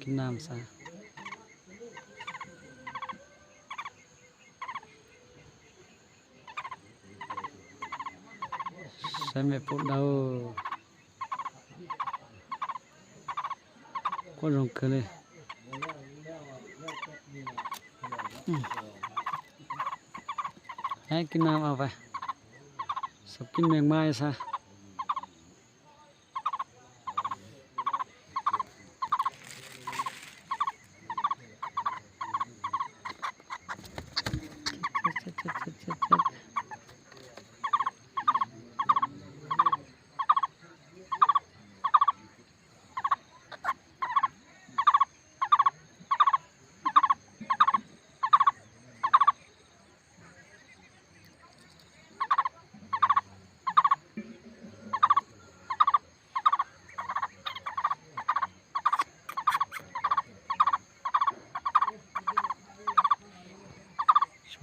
กินน้ำซะใส่ไม่ปุ๊บเราก็ลงกันเลยให้กินน้ำเอาไปสับกินแมงไม้ซะ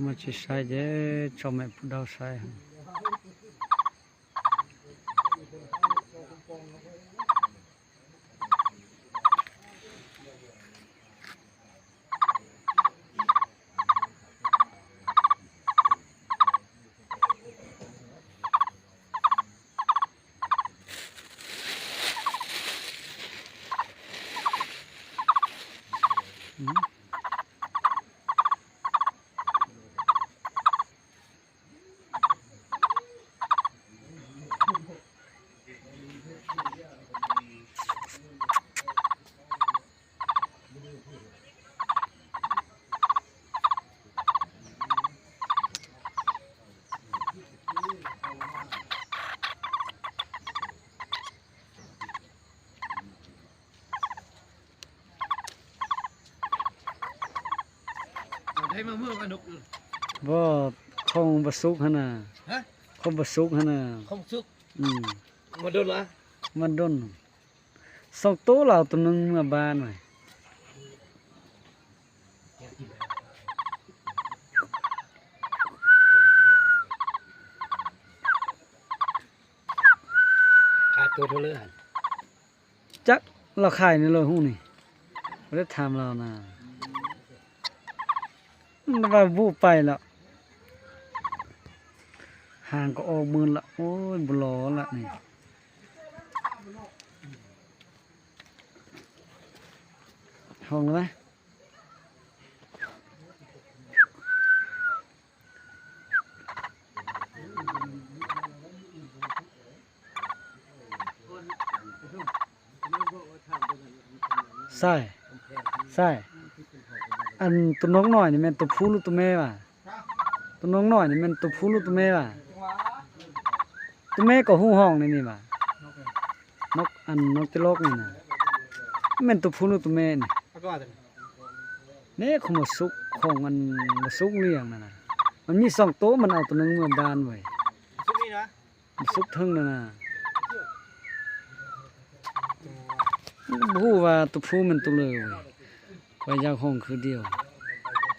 มาชิใส่เจ้ชมไม่พูดเอาใส่ให้มาเมื่อวันดุกบ่คงบสุกฮะน่ะคงบสุกฮะน่ะคงสุกมาโดนละมันโดนสองตัวเราตัวนึงมาบ้านหน่อยขายตัวเท่าไหร่จักเราขายนี่เลยหูนี่ไม่ได้ทำเรานะมันว่าบูไปแล้วห่างก็ออกมือละโอ้ยบุหลอละนี่ห้องเลยไหมใช่ใช่อันตัวน้องหน่อยนี่มันตัวผู้หรือตัวแม่วะตัวน้องหน่อยนี่มันตัวผู้หรือตัวแม่วะตัวแม่ก็หู้ห้องนี่ว่ะนกอันนกจะโลกนี่นะมันตัวผู้หรือตัวแม่นี่นี่ของมาซุกของมันมาซุกเลี้ยงนั่นน่ะมันมีสองตัวมันเอาตัวนึงมาบ้านไว้ซุกนี่นะซุกทึ่งนั่นน่ะบ่ฮู้ว่าตัวผู้มันตัวเลยไว้ยาวห้องคือเดียว